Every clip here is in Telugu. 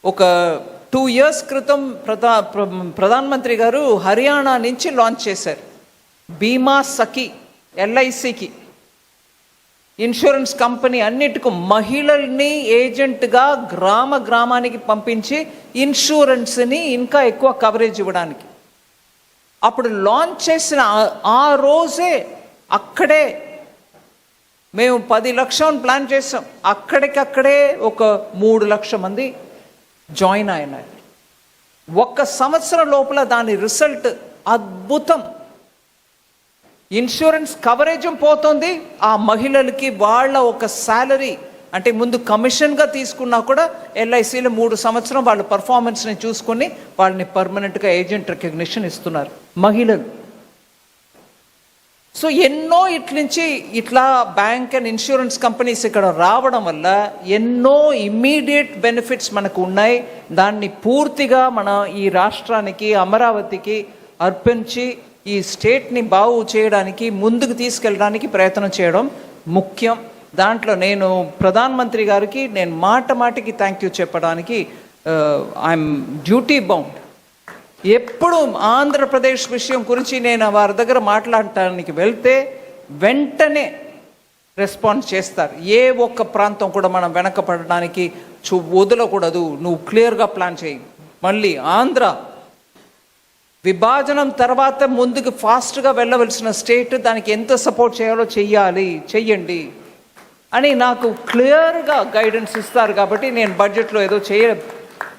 ఒక 2 years క్రితం ప్రధానమంత్రి గారు హర్యానా నుంచి లాంచ్ చేశారు. బీమా సఖి, ఎల్ఐసికి ఇన్సూరెన్స్ కంపెనీ అన్నిటికీ మహిళల్ని ఏజెంట్గా గ్రామానికి పంపించి ఇన్సూరెన్స్ని ఇంకా ఎక్కువ కవరేజ్ ఇవ్వడానికి. అప్పుడు లాంచ్ చేసిన ఆ రోజే అక్కడే మేము 10 లక్షలు ప్లాన్ చేసాం. అక్కడికక్కడే ఒక 3 లక్షల మంది జాయిన్ అయినారు. 1 సంవత్సరం లోపల దాని రిజల్ట్ అద్భుతం. ఇన్సూరెన్స్ కవరేజ్ పోతుంది, ఆ మహిళలకి వాళ్ళ ఒక శాలరీ అంటే ముందు కమిషన్గా తీసుకున్నా కూడా ఎల్ఐసిలో 3 సంవత్సరం వాళ్ళ పర్ఫార్మెన్స్ని చూసుకొని వాళ్ళని పర్మనెంట్గా ఏజెంట్ రికగ్నిషన్ ఇస్తున్నారు మహిళలు. సో ఎన్నో ఇట్లా బ్యాంక్ అండ్ ఇన్సూరెన్స్ కంపెనీస్ ఇక్కడ రావడం వల్ల ఎన్నో ఇమ్మీడియట్ బెనిఫిట్స్ మనకు ఉన్నాయి. దాన్ని పూర్తిగా మన ఈ రాష్ట్రానికి, అమరావతికి అర్పించి ఈ స్టేట్ని బాగు చేయడానికి, ముందుకు తీసుకెళ్ళడానికి ప్రయత్నం చేయడం ముఖ్యం. దాంట్లో నేను ప్రధానమంత్రి గారికి నేను మాటికి థ్యాంక్ యూ చెప్పడానికి ఐఎమ్ డ్యూటీ బౌండ్. ఎప్పుడు ఆంధ్రప్రదేశ్ విషయం గురించి నేను వారి దగ్గర మాట్లాడటానికి వెళ్తే వెంటనే రెస్పాన్స్ చేస్తారు. ఏ ఒక్క ప్రాంతం కూడా మనం వెనకపడడానికి వదలకూడదు, నువ్వు క్లియర్గా ప్లాన్ చేయి. మళ్ళీ ఆంధ్ర విభజనం తర్వాత ముందుకు ఫాస్ట్గా వెళ్ళవలసిన స్టేట్, దానికి ఎంత సపోర్ట్ చేయాలో చెయ్యండి అని నాకు క్లియర్గా గైడెన్స్ ఇస్తారు. కాబట్టి నేను బడ్జెట్లో ఏదో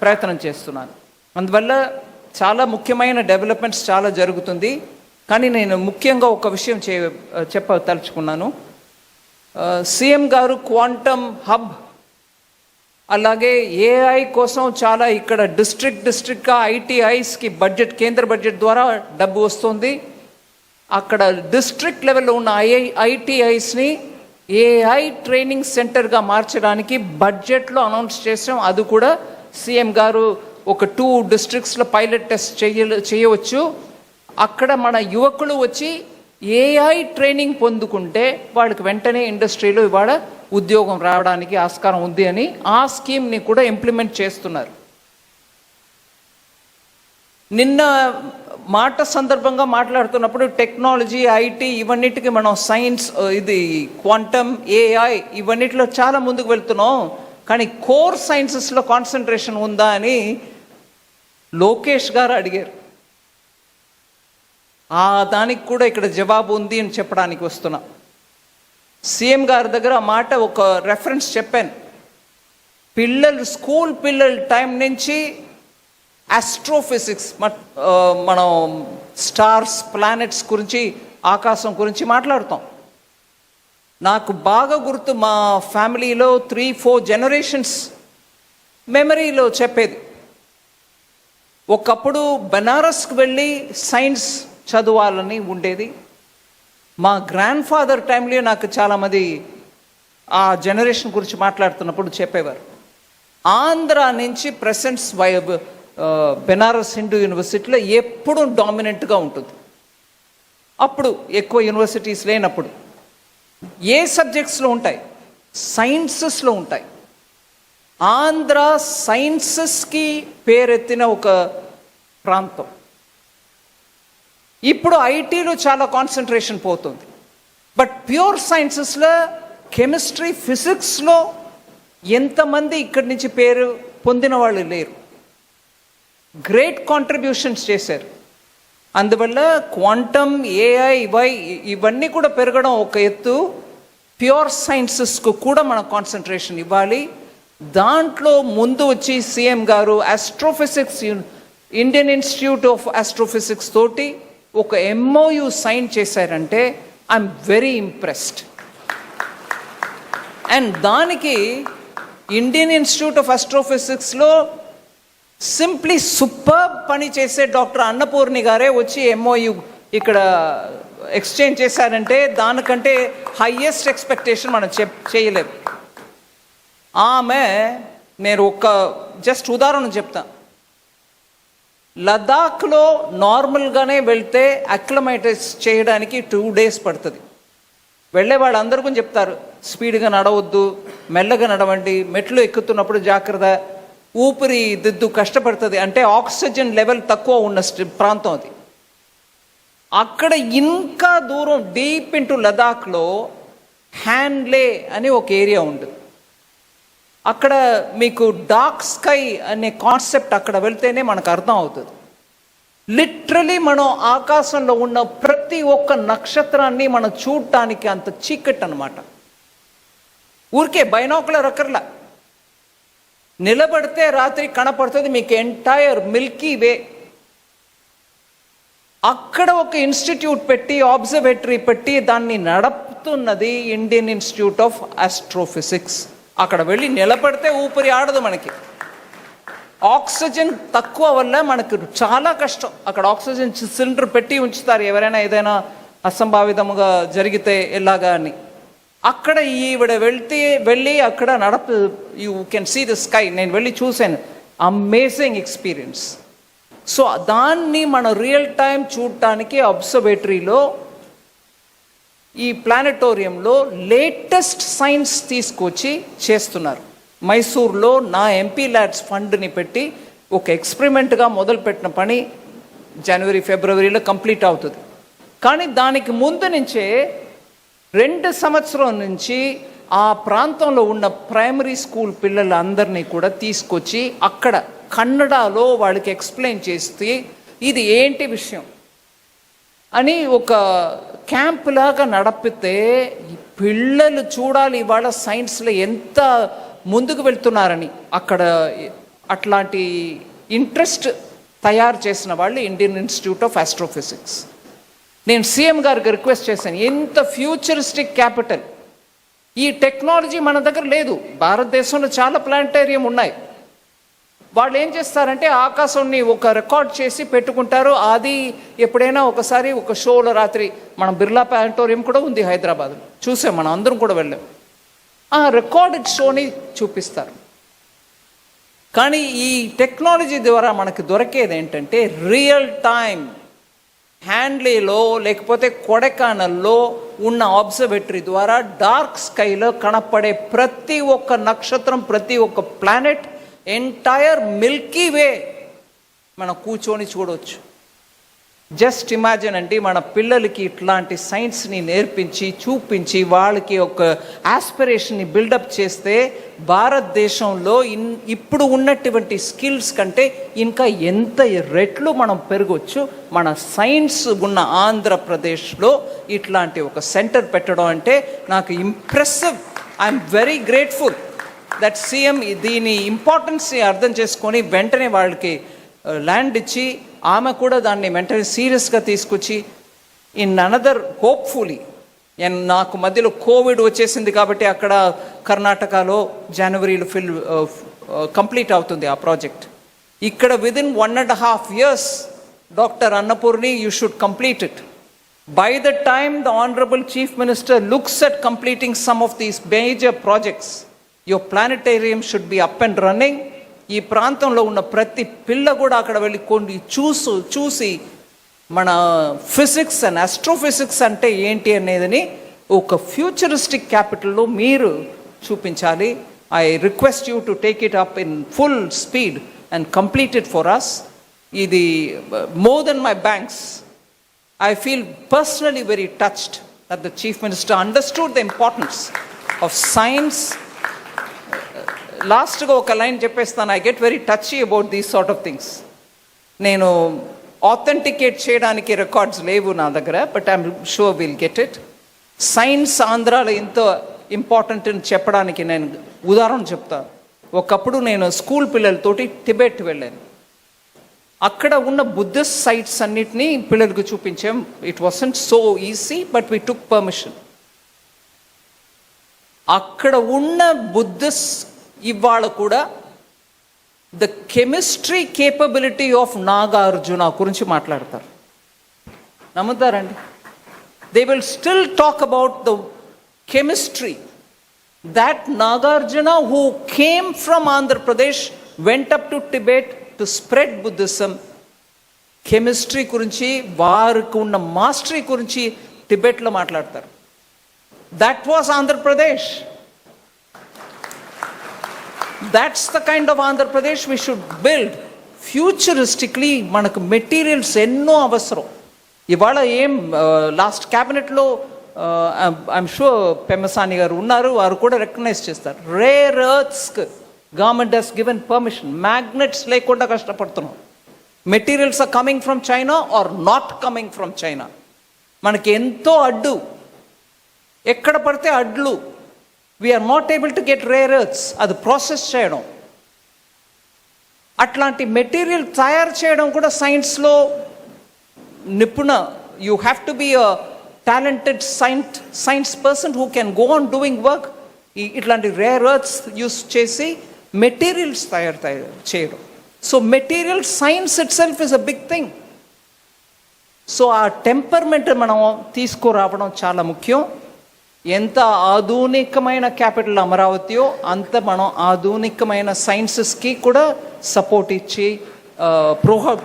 ప్రయత్నం చేస్తున్నాను. అందువల్ల చాలా ముఖ్యమైన డెవలప్మెంట్స్ చాలా జరుగుతుంది. కానీ నేను ముఖ్యంగా ఒక విషయం చెప్పదలుచుకున్నాను. సీఎం గారు క్వాంటమ్ హబ్, అలాగే ఏఐ కోసం చాలా ఇక్కడ డిస్ట్రిక్ట్గా ఐటీఐస్కి బడ్జెట్, కేంద్ర బడ్జెట్ ద్వారా డబ్బు వస్తుంది. అక్కడ డిస్ట్రిక్ట్ లెవెల్లో ఉన్న ఐటీఐస్ని ఏఐ ట్రైనింగ్ సెంటర్గా మార్చడానికి బడ్జెట్లో అనౌన్స్ చేసాం. అది కూడా సీఎం గారు ఒక 2 డిస్ట్రిక్ట్స్లో పైలట్ టెస్ట్ చేయవచ్చు. అక్కడ మన యువకులు వచ్చి ఏఐ ట్రైనింగ్ పొందుకుంటే వాళ్ళకి వెంటనే ఇండస్ట్రీలో ఇవాళ ఉద్యోగం రావడానికి ఆస్కారం ఉంది అని ఆ స్కీమ్ని కూడా ఇంప్లిమెంట్ చేస్తున్నారు. నిన్న మాట సందర్భంగా మాట్లాడుతున్నప్పుడు టెక్నాలజీ, ఐటీ ఇవన్నిటికీ మనం సైన్స్, ఇది క్వాంటమ్, ఏఐ ఇవన్నిటిలో చాలా ముందుకు వెళ్తున్నాం. కానీ కోర్ సైన్సెస్లో కాన్సన్ట్రేషన్ ఉందా అని లోకేష్ గారు అడిగారు. దానికి కూడా ఇక్కడ జవాబు ఉంది అని చెప్పడానికి వస్తున్నా. సీఎం గారి దగ్గర ఆ మాట ఒక రెఫరెన్స్ చెప్పాను. స్కూల్ పిల్లల టైం నుంచి ఆస్ట్రోఫిజిక్స్, మనం స్టార్స్, ప్లానెట్స్ గురించి, ఆకాశం గురించి మాట్లాడుతాం. నాకు బాగా గుర్తు, మా ఫ్యామిలీలో 3-4 జనరేషన్స్ మెమరీలో చెప్పేది. ఒకప్పుడు బెనారస్కి వెళ్ళి సైన్స్ చదవాలని ఉండేది. మా గ్రాండ్ ఫాదర్ టైంలో నాకు చాలామంది ఆ జనరేషన్ గురించి మాట్లాడుతున్నప్పుడు చెప్పేవారు. ఆంధ్ర నుంచి ప్రెసెంట్స్ బెనారస్ హిందూ యూనివర్సిటీలో ఎప్పుడు డామినెంట్గా ఉంటుంది. అప్పుడు ఎక్కువ యూనివర్సిటీస్ లేనప్పుడు ఏ సబ్జెక్ట్స్లో ఉంటాయి? సైన్సెస్లో ఉంటాయి. ఆంధ్ర సైన్సెస్కి పేరెత్తిన ఒక ప్రాంతం. ఇప్పుడు ఐటీలో చాలా కాన్సన్ట్రేషన్ పోతుంది. బట్ ప్యూర్ సైన్సెస్లో కెమిస్ట్రీ, ఫిజిక్స్లో ఎంతమంది ఇక్కడి నుంచి పేరు పొందిన వాళ్ళు లేరు. గ్రేట్ కాంట్రిబ్యూషన్స్ చేశారు. అందువల్ల క్వాంటమ్, ఏఐ ఇవన్నీ కూడా పెరగడం ఒక ఎత్తు. ప్యూర్ సైన్సెస్కు కూడా మనం కాన్సన్ట్రేషన్ ఇవ్వాలి. దాంట్లో ముందు వచ్చి సీఎం గారు astrophysics, Indian Institute of Astrophysics తోటి ఒక MOU సైన్ చేశారంటే ఐఎమ్ వెరీ ఇంప్రెస్డ్. అండ్ దానికి ఇండియన్ ఇన్స్టిట్యూట్ ఆఫ్ ఆస్ట్రోఫిజిక్స్లో సింప్లీ సూపర్ పని చేసే డాక్టర్ అన్నపూర్ణి గారే వచ్చి MOU ఇక్కడ ఎక్స్చేంజ్ చేశారంటే దానికంటే హైయెస్ట్ ఎక్స్పెక్టేషన్ మనం చేయలేము. ఆమె, నేను జస్ట్ ఉదాహరణ చెప్తాను. లదాఖ్లో నార్మల్గానే వెళ్తే అక్లమైటైజ్ చేయడానికి 2 days పడుతుంది. వెళ్ళే వాళ్ళందరూ కూడా చెప్తారు, స్పీడ్గా నడవద్దు, మెల్లగా నడవండి, మెట్లు ఎక్కుతున్నప్పుడు జాగ్రత్త, ఊపిరిదిద్దు కష్టపడుతుంది, అంటే ఆక్సిజన్ లెవెల్ తక్కువ ఉన్న ప్రాంతం అది. అక్కడ ఇంకా దూరం డీప్ ఇంటూ లదాఖ్లో హ్యాన్లే అని ఒక ఏరియా ఉంటుంది. అక్కడ మీకు డార్క్ స్కై అనే కాన్సెప్ట్ అక్కడ వెళ్తేనే మనకు అర్థం అవుతుంది. లిటరలీ మనం ఆకాశంలో ఉన్న ప్రతి ఒక్క నక్షత్రాన్ని మనం చూడటానికి అంత చీకటి అన్నమాట. ఊరికే బైనాకులర్ అక్కర్లా, నిలబడితే రాత్రి కనపడుతుంది మీకు ఎంటైర్ మిల్కీ వే. అక్కడ ఒక ఇన్స్టిట్యూట్ పెట్టి, ఆబ్జర్వేటరీ పెట్టి దాన్ని నడుపుతున్నది ఇండియన్ ఇన్స్టిట్యూట్ ఆఫ్ ఆస్ట్రోఫిజిక్స్. అక్కడ వెళ్ళి నిలబడితే ఊపిరి ఆడదు మనకి. ఆక్సిజన్ తక్కువ వల్ల మనకు చాలా కష్టం. అక్కడ ఆక్సిజన్ సిలిండర్ పెట్టి ఉంచుతారు ఎవరైనా ఏదైనా అసంభావితముగా జరిగితే ఎలాగా అని. అక్కడ ఈవిడ వెళ్ళి అక్కడ you can see the sky. నేను వెళ్ళి చూశాను, అమేజింగ్ ఎక్స్పీరియన్స్. సో దాన్ని మన రియల్ టైం చూడటానికి అబ్జర్వేటరీలో, ఈ ప్లానెటోరియంలో లేటెస్ట్ సైన్స్ తీసుకొచ్చి చేస్తున్నారు. మైసూర్లో నా ఎంపీ ల్యాడ్స్ ఫండ్ని పెట్టి ఒక ఎక్స్పెరిమెంట్గా మొదలుపెట్టిన పని జనవరి ఫిబ్రవరిలో కంప్లీట్ అవుతుంది. కానీ దానికి ముందు నుంచే 2 సంవత్సరం నుంచి ఆ ప్రాంతంలో ఉన్న ప్రైమరీ స్కూల్ పిల్లలందరినీ కూడా తీసుకొచ్చి అక్కడ కన్నడలో వాళ్ళకి ఎక్స్ప్లెయిన్ చేస్తే ఇది ఏంటి విషయం అని ఒక క్యాంప్ లాగా నడిపితే పిల్లలు చూడాలి ఇవాళ సైన్స్లో ఎంత ముందుకు వెళ్తున్నారని. అక్కడ అట్లాంటి ఇంట్రెస్ట్ తయారు చేసిన వాళ్ళు ఇండియన్ ఇన్స్టిట్యూట్ ఆఫ్ ఆస్ట్రోఫిజిక్స్. నేను సీఎం గారికి రిక్వెస్ట్ చేశాను, ఎంత ఫ్యూచరిస్టిక్ క్యాపిటల్, ఈ టెక్నాలజీ మన దగ్గర లేదు. భారతదేశంలో చాలా ప్లానటేరియం ఉన్నాయి. వాళ్ళు ఏం చేస్తారంటే ఆకాశాన్ని ఒక రికార్డ్ చేసి పెట్టుకుంటారు. అది ఎప్పుడైనా ఒకసారి ఒక షోలో రాత్రి, మన బిర్లా ప్లానటోరియం కూడా ఉంది హైదరాబాద్లో, చూసాం, మనం అందరం కూడా వెళ్ళాం. ఆ రికార్డెడ్ షోని చూపిస్తారు. కానీ ఈ టెక్నాలజీ ద్వారా మనకు దొరికేది ఏంటంటే రియల్ టైం హ్యాండ్లీలో లేకపోతే కొడైకెనాల్లో ఉన్న ఆబ్జర్వేటరీ ద్వారా డార్క్ స్కైలో కనపడే ప్రతి ఒక్క నక్షత్రం, ప్రతి ఒక్క ప్లానెట్, ఎంటైర్ మిల్కీ వే మనం కూర్చొని చూడవచ్చు. జస్ట్ ఇమాజిన్ అండి, మన పిల్లలకి ఇట్లాంటి సైన్స్ని నేర్పించి చూపించి వాళ్ళకి ఒక ఆస్పిరేషన్ని బిల్డప్ చేస్తే భారతదేశంలో ఇప్పుడు ఉన్నటువంటి స్కిల్స్ కంటే ఇంకా ఎంత రెట్లు మనం పెరగవచ్చు. మన సైన్స్ ఉన్న ఆంధ్రప్రదేశ్లో ఇట్లాంటి ఒక సెంటర్ పెట్టడం అంటే నాకు impressive. I'm very grateful that CM దీని ఇంపార్టెన్స్ని అర్థం చేసుకొని వెంటనే వాళ్ళకి ల్యాండ్ ఇచ్చి, ఆమె కూడా దాన్ని వెంటనే సీరియస్గా తీసుకొచ్చి ఇన్ అనదర్ హోప్ఫుల్లీ, నాకు మధ్యలో కోవిడ్ వచ్చేసింది కాబట్టి అక్కడ కర్ణాటకలో జనవరిలో కంప్లీట్ అవుతుంది ఆ ప్రాజెక్ట్. ఇక్కడ within 1.5 years doctor Annapurni, you should complete it. By the time the Honorable Chief Minister looks at completing some of these major projects, your planetarium should be up and running. ఈ ప్రాంతంలో ఉన్న ప్రతి పిల్ల కూడా అక్కడ వెళ్ళి కొన్ని చూసి మన ఫిజిక్స్ అండ్ ఆస్ట్రోఫిజిక్స్ అంటే ఏంటి అనేదని ఒక ఫ్యూచరిస్టిక్ క్యాపిటల్లో మీరు చూపించాలి. I request you to take it up in full speed and complete it for us. ఇది more than my banks. I feel personally very touched that the Chief Minister understood the importance of science. లాస్ట్గా ఒక లైన్ చెప్పేస్తాను. I get very టచీ about these sort of things. నేను ఆథెంటికేట్ చేయడానికి రికార్డ్స్ లేవు నా దగ్గర, but I'm sure will get it. Science ఆంధ్రాలో ఎంతో ఇంపార్టెంట్ అని చెప్పడానికి నేను ఉదాహరణ చెప్తాను. ఒకప్పుడు నేను స్కూల్ పిల్లలతోటి టిబెట్ వెళ్ళాను. అక్కడ ఉన్న బుద్ధిస్ట్ సైట్స్ అన్నిటినీ పిల్లలకు చూపించాం. It wasn't so easy, but we took permission. అక్కడ ఉన్న బుద్ధిస్ట్ ఇవాళ కూడా the chemistry capability of Nagarjuna గురించి మాట్లాడతారు. నమ్ముతారండి? They will still talk about the chemistry that Nagarjuna, who came from Andhra Pradesh, went up to Tibet to spread Buddhism. Chemistry గురించి, వారికి ఉన్న మాస్టరీ గురించి టిబెట్లో మాట్లాడతారు. That was Andhra Pradesh. That's the kind of Andhra Pradesh we should build. Futuristically, మనకు మెటీరియల్స్ ఎన్నో అవసరం. ఇవాళ ఏం లాస్ట్ క్యాబినెట్లో ఐఎమ్ షూర్ పెమ్మసాని గారు ఉన్నారు, వారు కూడా రికగ్నైజ్ చేస్తారు. రేర్ ఎర్త్స్కి గవర్నమెంట్ హెస్ గివెన్ పర్మిషన్. మ్యాగ్నెట్స్ లేకుండా కష్టపడుతున్నాం. Materials are coming from China are not coming from China. మనకి ఎంతో అడ్డు, ఎక్కడ పడితే అడ్లు. We are not able to get rare earths. అది ప్రాసెస్ చేయడం, అట్లాంటి మెటీరియల్ తయారు చేయడం కూడా సైన్స్లో నిపుణ. You have to be a talented science person who can go on doing work. ఇట్లాంటి రేర్ ఎర్త్స్ యూస్ చేసి మెటీరియల్స్ తయారు చేయడం. So material science itself is a big thing. So ఆ టెంపర్మెంట్ మనం తీసుకురావడం చాలా ముఖ్యం. ఎంత ఆధునికమైన క్యాపిటల్ అమరావతియో అంత మనం ఆధునికమైన సైన్సెస్కి కూడా సపోర్ట్ ఇచ్చి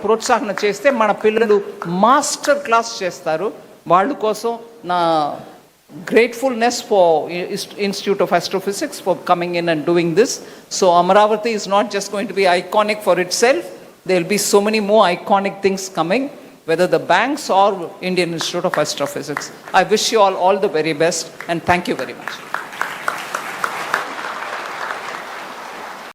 ప్రోత్సాహన చేస్తే మన పిల్లలు మాస్టర్ క్లాస్ చేస్తారు. వాళ్ళ కోసం నా gratefulness for Institute of Astrophysics for coming in and doing this. So Amaravati is not just going to be iconic for itself. There will be so many more iconic things coming, whether the banks or Indian Institute of Astrophysics. I wish you all the very best and thank you very much.